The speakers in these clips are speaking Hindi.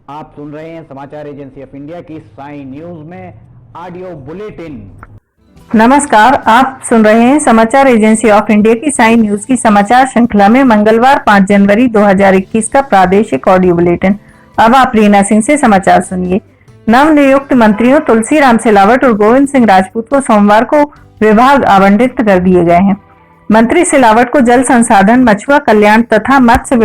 आप सुन रहे हैं समाचार एजेंसी ऑफ इंडिया की साई न्यूज में ऑडियो बुलेटिन। नमस्कार, आप सुन रहे हैं समाचार एजेंसी ऑफ इंडिया की साई न्यूज की समाचार श्रृंखला में मंगलवार 5 जनवरी 2021 का प्रादेशिक ऑडियो बुलेटिन। अब आप रीना सिंह से समाचार सुनिए। नवनियुक्त मंत्रियों तुलसीराम सिलावट और गोविंद सिंह राजपूत को सोमवार को विभाग आवंटित कर दिए गए हैं। मंत्री सिलावट को जल संसाधन, मछुआ कल्याण तथा मत्स्य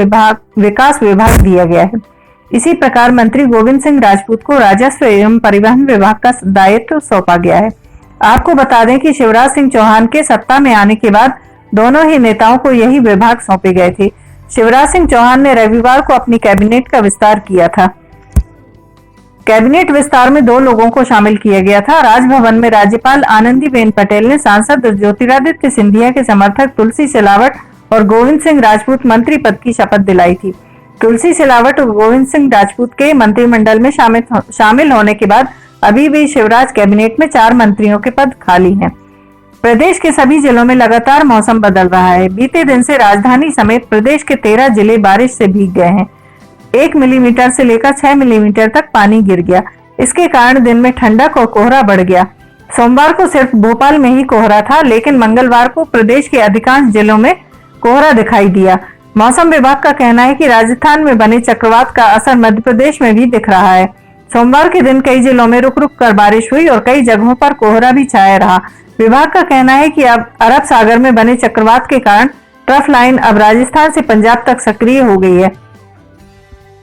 विकास विभाग दिया गया है। इसी प्रकार मंत्री गोविंद सिंह राजपूत को राजस्व एवं परिवहन विभाग का दायित्व सौंपा गया है। आपको बता दें कि शिवराज सिंह चौहान के सत्ता में आने के बाद दोनों ही नेताओं को यही विभाग सौंपे गए थे। शिवराज सिंह चौहान ने रविवार को अपनी कैबिनेट का विस्तार किया था। कैबिनेट विस्तार में 2 लोगों को शामिल किया गया था। राजभवन में राज्यपाल आनंदीबेन पटेल ने सांसद ज्योतिरादित्य सिंधिया के समर्थक तुलसी सिलावट और गोविंद सिंह राजपूत मंत्री पद की शपथ दिलाई थी। तुलसी सिलावट और गोविंद सिंह राजपूत के मंत्रिमंडल में शामिल होने के बाद अभी भी शिवराज कैबिनेट में 4 मंत्रियों के पद खाली हैं। प्रदेश के सभी जिलों में लगातार मौसम बदल रहा है। बीते दिन से राजधानी समेत प्रदेश के 13 जिले बारिश से भीग गए हैं। 1 मिलीमीटर से लेकर 6 मिलीमीटर तक पानी गिर गया। इसके कारण दिन में ठंडक और कोहरा बढ़ गया। सोमवार को सिर्फ भोपाल में ही कोहरा था, लेकिन मंगलवार को प्रदेश के अधिकांश जिलों में कोहरा दिखाई दिया। मौसम विभाग का कहना है कि राजस्थान में बने चक्रवात का असर मध्य प्रदेश में भी दिख रहा है। सोमवार के दिन कई जिलों में रुक रुक कर बारिश हुई और कई जगहों पर कोहरा भी छाया रहा। विभाग का कहना है कि अब अरब सागर में बने चक्रवात के कारण ट्रफ लाइन अब राजस्थान से पंजाब तक सक्रिय हो गई है।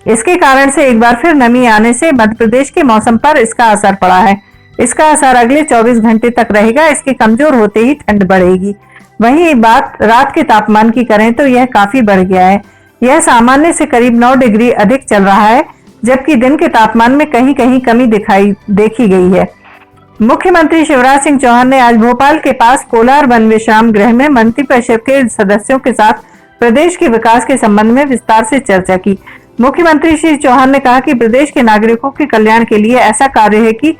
इसके कारण से एक बार फिर नमी आने से मध्य प्रदेश के मौसम पर इसका असर पड़ा है। इसका असर अगले 24 घंटे तक रहेगा। इसके कमजोर होते ही ठंड बढ़ेगी। वहीं बात रात के तापमान की करें तो यह काफी बढ़ गया है। यह सामान्य से करीब 9 डिग्री अधिक चल रहा है, जबकि दिन के तापमान में कहीं कहीं कमी देखी गई है। मुख्यमंत्री शिवराज सिंह चौहान ने आज भोपाल के पास कोलार वन विश्राम गृह में मंत्रिपरिषद के सदस्यों के साथ प्रदेश के विकास के संबंध में विस्तार से चर्चा की। मुख्यमंत्री श्री चौहान ने कहा कि प्रदेश के नागरिकों के कल्याण के लिए ऐसा कार्य है कि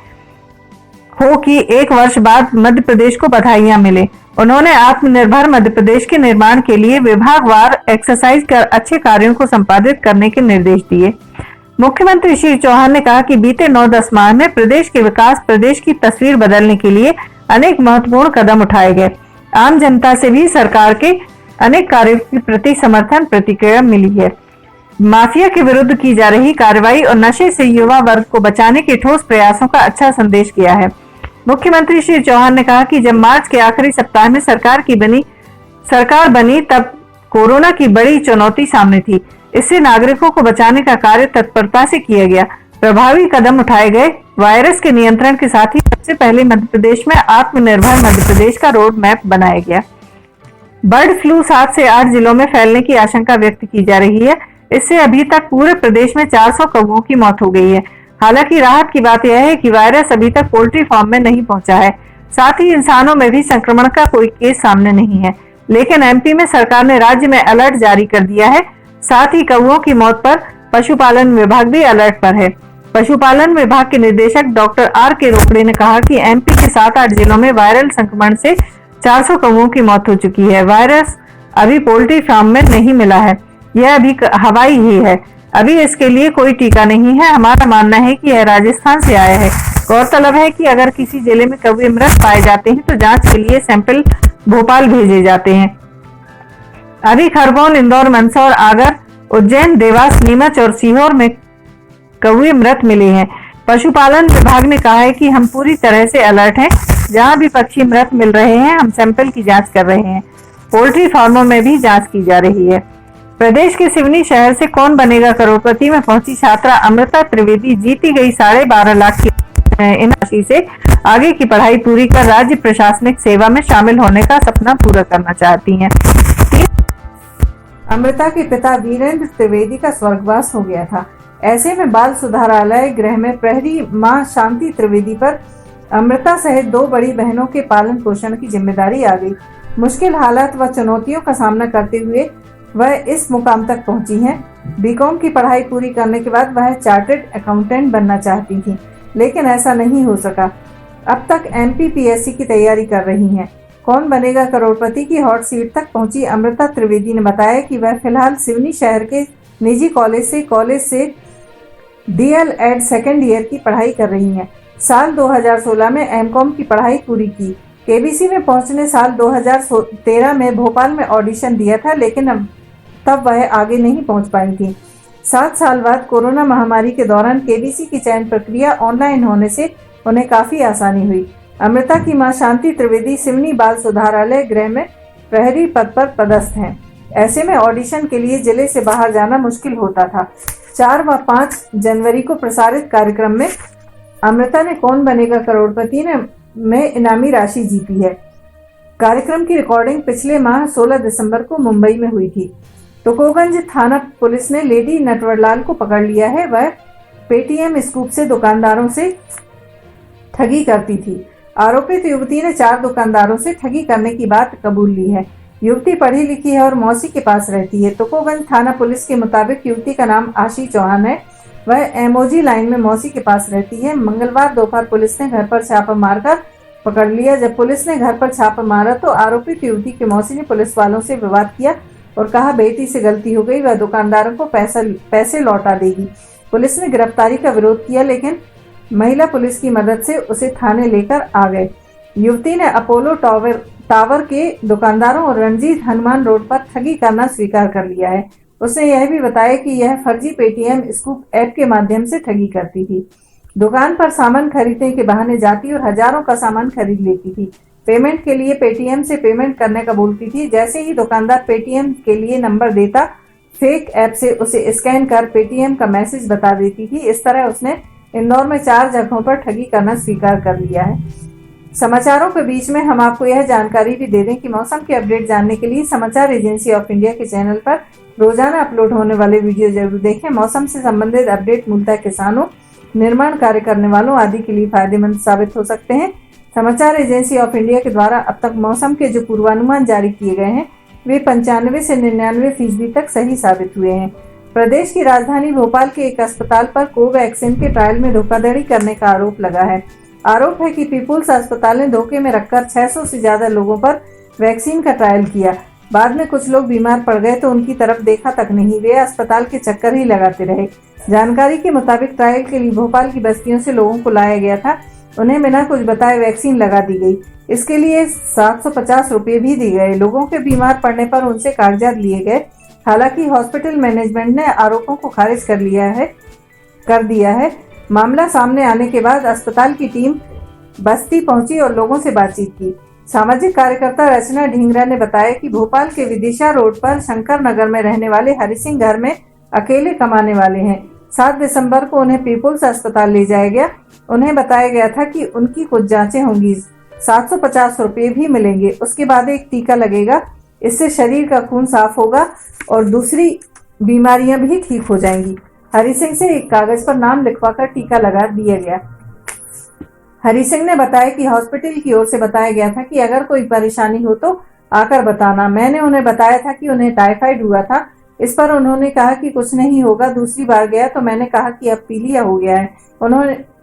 1 वर्ष बाद मध्य प्रदेश को बधाइयां मिले। उन्होंने आत्मनिर्भर मध्य प्रदेश के निर्माण के लिए विभागवार एक्सरसाइज कर अच्छे कार्यों को संपादित करने के निर्देश दिए। मुख्यमंत्री श्री चौहान ने कहा कि बीते 9-10 माह में प्रदेश के विकास, प्रदेश की तस्वीर बदलने के लिए अनेक महत्वपूर्ण कदम उठाए गए। आम जनता से भी सरकार के अनेक कार्यों के प्रति समर्थन प्रतिक्रिया मिली है। माफिया के विरुद्ध की जा रही कार्रवाई और नशे से युवा वर्ग को बचाने के ठोस प्रयासों का अच्छा संदेश किया है। मुख्यमंत्री श्री चौहान ने कहा कि जब मार्च के आखिरी सप्ताह में सरकार बनी तब कोरोना की बड़ी चुनौती सामने थी। इससे नागरिकों को बचाने का कार्य तत्परता से किया गया। प्रभावी कदम उठाए गए। वायरस के नियंत्रण के साथ ही सबसे पहले मध्य प्रदेश में आत्मनिर्भर मध्य प्रदेश का रोड मैप बनाया गया। बर्ड फ्लू 7 से 8 जिलों में फैलने की आशंका व्यक्त की जा रही है। इससे अभी तक पूरे प्रदेश में 400 कौवों की मौत हो गई है। हालांकि राहत की बात यह है कि वायरस अभी तक पोल्ट्री फार्म में नहीं पहुंचा है। साथ ही इंसानों में भी संक्रमण का कोई केस सामने नहीं है। लेकिन एमपी में सरकार ने राज्य में अलर्ट जारी कर दिया है। साथ ही कौवों की मौत पर पशुपालन विभाग भी अलर्ट पर है। पशुपालन विभाग के निदेशक डॉक्टर R.K. रोकड़े ने कहा कि एमपी के 7-8 जिलों में वायरल संक्रमण से 400 कौवों की मौत हो चुकी है। वायरस अभी पोल्ट्री फार्म में नहीं मिला है, यह अभी हवाई ही है। अभी इसके लिए कोई टीका नहीं है। हमारा मानना है कि यह राजस्थान से आया है। गौरतलब है कि अगर किसी जिले में कौवे मृत पाए जाते हैं तो जांच के लिए सैंपल भोपाल भेजे जाते हैं। अभी खरगोन, इंदौर, मंदसौर, आगर, उज्जैन, देवास, नीमच और सीहोर में कौवे मृत मिले हैं। पशुपालन विभाग ने कहा है कि हम पूरी तरह से अलर्ट हैं। जहां भी पक्षी मृत मिल रहे हैं हम सैंपल की जांच कर रहे हैं। पोल्ट्री फार्मों में भी जांच की जा रही है। प्रदेश के सिवनी शहर से कौन बनेगा करोड़पति में पहुंची छात्रा अमृता त्रिवेदी जीती गई 12.5 लाख की इन राशि से आगे की पढ़ाई पूरी कर राज्य प्रशासनिक सेवा में शामिल होने का सपना पूरा करना चाहती हैं। अमृता के पिता वीरेंद्र त्रिवेदी का स्वर्गवास हो गया था। ऐसे में बाल सुधारालय गृह में प्रहरी मां शांति त्रिवेदी पर अमृता सहित 2 बड़ी बहनों के पालन पोषण की जिम्मेदारी आ गई। मुश्किल हालात व चुनौतियों का सामना करते हुए वह इस मुकाम तक पहुंची हैं। बीकॉम की पढ़ाई पूरी करने के बाद वह चार्टर्ड अकाउंटेंट बनना चाहती थी, लेकिन ऐसा नहीं हो सका। अब तक MPPSC की तैयारी कर रही हैं। कौन बनेगा करोड़पति की हॉट सीट तक पहुंची अमृता त्रिवेदी ने बताया कि वह फिलहाल सिवनी शहर के निजी कॉलेज से DL.Ed सेकेंड ईयर की पढ़ाई कर रही हैं। साल 2016 में एमकॉम की पढ़ाई पूरी की। केबीसी में पहुंचने साल 2013 में भोपाल में ऑडिशन दिया था, लेकिन तब वह आगे नहीं पहुंच पाई थी। 7 साल बाद कोरोना महामारी के दौरान केबीसी की चयन प्रक्रिया ऑनलाइन होने से उन्हें काफी आसानी हुई। अमृता की मां शांति त्रिवेदी सिवनी बाल सुधारालय गृह में प्रहरी पद पर पदस्थ हैं। ऐसे में ऑडिशन के लिए जिले से बाहर जाना मुश्किल होता था। 4 व 5 जनवरी को प्रसारित कार्यक्रम में अमृता ने कौन बनेगा करोड़पति में इनामी राशि जीती है। कार्यक्रम की रिकॉर्डिंग पिछले माह 16 दिसंबर को मुंबई में हुई थी। तुकोगंज थाना पुलिस ने लेडी नटवरलाल को पकड़ लिया है। वह पेटीएम स्कूप से दुकानदारों से ठगी करती थी। आरोपित युवती ने 4 दुकानदारों से ठगी करने की बात कबूल ली है। युवती पढ़ी लिखी है और मौसी के पास रहती है। तुकोगंज थाना पुलिस के मुताबिक युवती का नाम आशी चौहान है। वह एमओजी लाइन में मौसी के पास रहती है। मंगलवार दोपहर पुलिस ने घर पर छापा मारकर पकड़ लिया। जब पुलिस ने घर पर छापा मारा तो आरोपित युवती की मौसी ने पुलिस वालों से विवाद किया और कहा बेटी से गलती हो गई, वह दुकानदारों को पैसे लौटा देगी। पुलिस ने गिरफ्तारी का विरोध किया, लेकिन महिला पुलिस की मदद से उसे थाने लेकर आ गए। युवती ने अपोलो टावर के दुकानदारों और रंजीत हनुमान रोड पर ठगी करना स्वीकार कर लिया है। उसने यह भी बताया कि यह फर्जी पेटीएम स्कूप ऐप के माध्यम से ठगी करती थी। दुकान पर सामान खरीदने के बहाने जाती और हजारों का सामान खरीद लेती थी। पेमेंट के लिए पेटीएम से पेमेंट करने का बोलती थी। जैसे ही दुकानदार पेटीएम के लिए नंबर देता, फेक ऐप से उसे स्कैन कर पेटीएम का मैसेज बता देती थी। इस तरह उसने इंदौर में 4 जगहों पर ठगी करना स्वीकार कर लिया है। समाचारों के बीच में हम आपको यह जानकारी भी दे दें कि मौसम के अपडेट जानने के लिए समाचार एजेंसी ऑफ इंडिया के चैनल पर रोजाना अपलोड होने वाले वीडियो जरूर देखें। मौसम से संबंधित अपडेट मूलतः किसानों, निर्माण कार्य करने वालों आदि के लिए फायदेमंद साबित हो सकते हैं। समाचार एजेंसी ऑफ इंडिया के द्वारा अब तक मौसम के जो पूर्वानुमान जारी किए गए हैं वे 95 से 99% तक सही साबित हुए हैं। प्रदेश की राजधानी भोपाल के एक अस्पताल पर कोवैक्सीन के ट्रायल में धोखाधड़ी करने का आरोप लगा है। आरोप है कि पीपुल्स अस्पताल ने धोखे में रखकर 600 से ज्यादा लोगों पर वैक्सीन का ट्रायल किया। बाद में कुछ लोग बीमार पड़ गए तो उनकी तरफ देखा तक नहीं, वे अस्पताल के चक्कर ही लगाते रहे। जानकारी के मुताबिक ट्रायल के लिए भोपाल की बस्तियों से लोगों को लाया गया था। उन्हें बिना कुछ बताए वैक्सीन लगा दी गई। इसके लिए 750 रुपये भी दिए गए। लोगों के बीमार पड़ने पर उनसे कागजात लिए गए। हालांकि हॉस्पिटल मैनेजमेंट ने आरोपों को खारिज कर दिया है। मामला सामने आने के बाद अस्पताल की टीम बस्ती पहुंची और लोगों से बातचीत की। सामाजिक कार्यकर्ता रचना ढींगरा ने बताया कि भोपाल के विदिशा रोड पर शंकर नगर में रहने वाले हरि सिंह घर में अकेले कमाने वाले हैं। 7 दिसंबर को उन्हें पीपुल्स अस्पताल ले जाया गया। उन्हें बताया गया था कि उनकी कुछ जांचें होंगी, 750 रुपये भी मिलेंगे। उसके बाद एक टीका लगेगा, इससे शरीर का खून साफ होगा और दूसरी बीमारियां भी ठीक हो जाएंगी। हरि सिंह से एक कागज पर नाम लिखवाकर टीका लगा दिया गया। हरि सिंह ने बताया कि हॉस्पिटल की ओर से बताया गया था कि अगर कोई परेशानी हो तो आकर बताना। मैंने उन्हें बताया था कि उन्हें टाइफाइड हुआ था। इस पर उन्होंने कहा कि कुछ नहीं होगा। दूसरी बार गया तो मैंने कहा कि अब पीलिया हो गया है।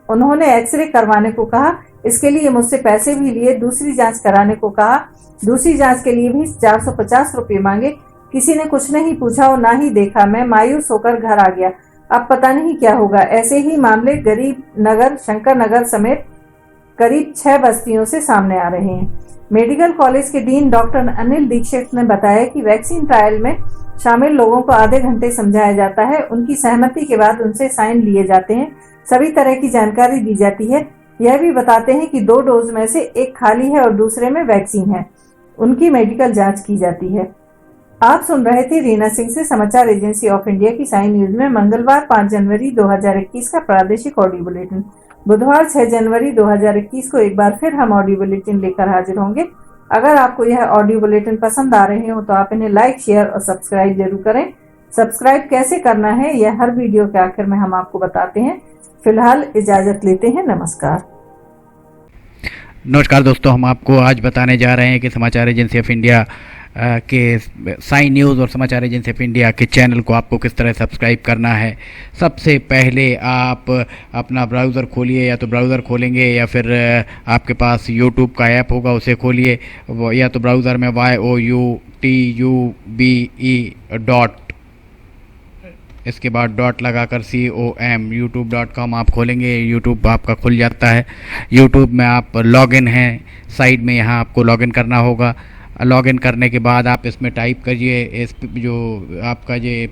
उन्होंने एक्सरे करवाने को कहा। इसके लिए मुझसे पैसे भी लिए। दूसरी जांच कराने को कहा। दूसरी जांच के लिए भी 450 रुपये मांगे। किसी ने कुछ नहीं पूछा और ना ही देखा। मैं मायूस होकर घर आ गया। अब पता नहीं क्या होगा। ऐसे ही मामले गरीब नगर, शंकर नगर समेत करीब 6 बस्तियों से सामने आ रहे हैं। मेडिकल कॉलेज के डीन डॉक्टर अनिल दीक्षित ने बताया कि वैक्सीन ट्रायल में शामिल लोगों को आधे घंटे समझाया जाता है। उनकी सहमति के बाद उनसे साइन लिए जाते हैं। सभी तरह की जानकारी दी जाती है। यह भी बताते हैं कि 2 डोज में से एक खाली है और दूसरे में वैक्सीन है। उनकी मेडिकल जांच की जाती है। आप सुन रहे थे रीना सिंह से समाचार एजेंसी ऑफ इंडिया की साइन न्यूज में मंगलवार 5 जनवरी 2021 का प्रादेशिक ऑडियो बुलेटिन। बुधवार 6 जनवरी 2021 को एक बार फिर हम ऑडियो बुलेटिन लेकर हाजिर होंगे। अगर आपको यह ऑडियो बुलेटिन पसंद आ रहे हो तो आप इन्हें लाइक, शेयर और सब्सक्राइब जरूर करें। सब्सक्राइब कैसे करना है यह हर वीडियो के आखिर में हम आपको बताते हैं। फिलहाल इजाजत लेते हैं। नमस्कार दोस्तों, हम आपको आज बताने जा रहे हैं कि समाचार एजेंसी ऑफ इंडिया के साइन न्यूज़ और समाचार एजेंसी ऑफ इंडिया के चैनल को आपको किस तरह सब्सक्राइब करना है। सबसे पहले आप अपना ब्राउज़र खोलिए, या तो ब्राउज़र खोलेंगे या फिर आपके पास यूट्यूब का ऐप होगा उसे खोलिए, या तो ब्राउज़र में इसके बाद डॉट लगाकर COM youtube.com आप खोलेंगे, यूट्यूब आपका खुल जाता है। यूट्यूब में आप लॉगिन हैं, साइड में यहाँ आपको लॉगिन करना होगा। लॉगिन करने के बाद आप इसमें टाइप करिए इस जो आपका ये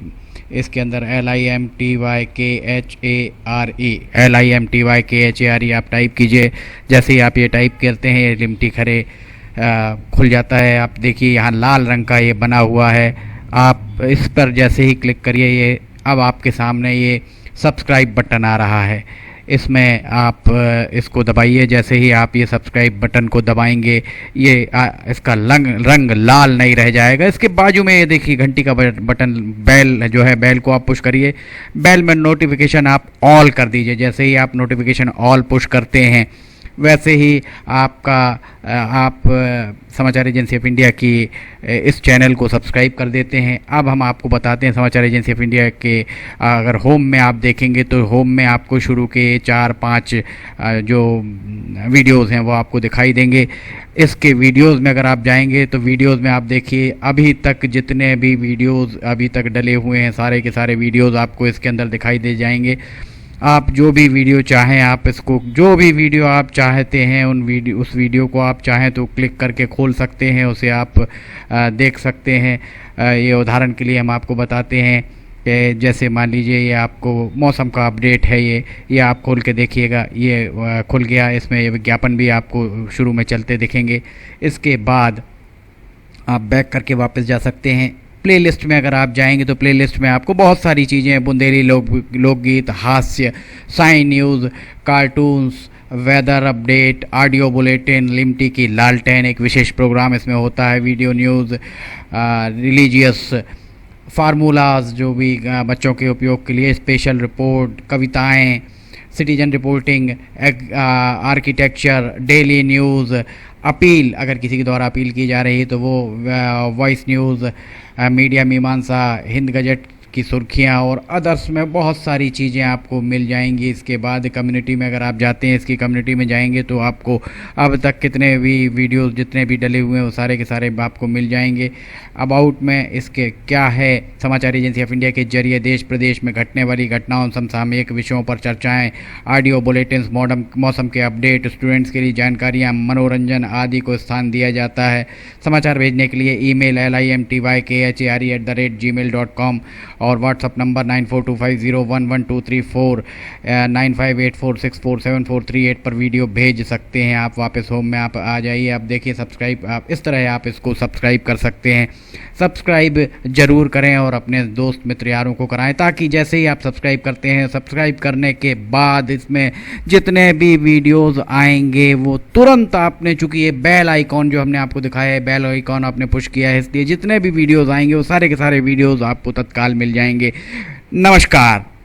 इसके अंदर LIMTYKHARE आप टाइप कीजिए। जैसे ही आप ये टाइप करते हैं, ये लिमटी खरे खुल जाता है। आप देखिए यहाँ लाल रंग का ये बना हुआ है, आप इस पर जैसे ही क्लिक करिए, ये अब आपके सामने ये सब्सक्राइब बटन आ रहा है। इसमें आप इसको दबाइए। जैसे ही आप ये सब्सक्राइब बटन को दबाएंगे, ये इसका रंग लाल नहीं रह जाएगा। इसके बाजू में ये देखिए घंटी का बटन, बेल जो है, बेल को आप पुश करिए। बेल में नोटिफिकेशन आप ऑल कर दीजिए। जैसे ही आप नोटिफिकेशन ऑल पुश करते हैं, वैसे ही आपका आप समाचार एजेंसी ऑफ इंडिया की इस चैनल को सब्सक्राइब कर देते हैं। अब हम आपको बताते हैं समाचार एजेंसी ऑफ इंडिया के अगर होम में आप देखेंगे तो होम में आपको शुरू के 4-5 जो वीडियोस हैं वो आपको दिखाई देंगे। इसके वीडियोस में अगर आप जाएंगे तो वीडियोस में आप देखिए अभी तक जितने भी वीडियोस अभी तक डले हुए हैं, सारे के सारे वीडियोस आपको इसके अंदर दिखाई दे जाएंगे। आप जो भी वीडियो चाहें, आप इसको जो भी वीडियो आप चाहते हैं उस वीडियो को आप चाहें तो क्लिक करके खोल सकते हैं, उसे आप देख सकते हैं। ये उदाहरण के लिए हम आपको बताते हैं कि जैसे मान लीजिए ये आपको मौसम का अपडेट है, ये आप खोल के देखिएगा, ये खुल गया। इसमें ये विज्ञापन भी आपको शुरू में चलते दिखेंगे। इसके बाद आप बैक करके वापस जा सकते हैं। प्लेलिस्ट में अगर आप जाएंगे तो प्लेलिस्ट में आपको बहुत सारी चीज़ें हैं, बुंदेली लोकगीत, हास्य, sign news, cartoons, weather update, audio bulletin, Limti की लालटेन एक विशेष प्रोग्राम इसमें होता है, वीडियो न्यूज़, रिलीजियस फार्मूलाज जो भी बच्चों के उपयोग के लिए, स्पेशल रिपोर्ट, कविताएं, citizen reporting, architecture, daily news, appeal अगर किसी के द्वारा अपील की जा रही है तो वो, वॉइस न्यूज़, मीडिया मीमांसा, हिंद गजट की सुर्खियाँ और अदर्स में बहुत सारी चीज़ें आपको मिल जाएंगी। इसके बाद कम्युनिटी में अगर आप जाते हैं, इसकी कम्युनिटी में जाएंगे तो आपको अब तक कितने भी वीडियोस जितने भी डले हुए हैं वो सारे के सारे आपको मिल जाएंगे। अबाउट में इसके क्या है, समाचार एजेंसी ऑफ इंडिया के जरिए देश प्रदेश में घटने वाली घटनाओं, समसामयिक विषयों पर चर्चाएँ, ऑडियो बुलेटिन्स, मौसम के अपडेट, स्टूडेंट्स के लिए जानकारियाँ, मनोरंजन आदि को स्थान दिया जाता है। समाचार भेजने के लिए ईमेल LIMTYKHARE@gmail.com और व्हाट्सअप नंबर 9425011234 9584647438 पर वीडियो भेज सकते हैं। आप वापस होम में आप आ जाइए। आप देखिए सब्सक्राइब, आप इस तरह आप इसको सब्सक्राइब कर सकते हैं। सब्सक्राइब ज़रूर करें और अपने दोस्त मित्र यारों को कराएं, ताकि जैसे ही आप सब्सक्राइब करते हैं, सब्सक्राइब करने के बाद इसमें जितने भी वीडियोज़ आएंगे वो तुरंत आपने, चूँकि ये बेल आइकॉन जो हमने आपको दिखाया है, बेल आइकॉन आपने पुश किया है, इसलिए जितने भी वीडियोज़ आएंगे वो सारे के सारे वीडियोज़ आपको तत्काल मिल जाएंगे। नमस्कार।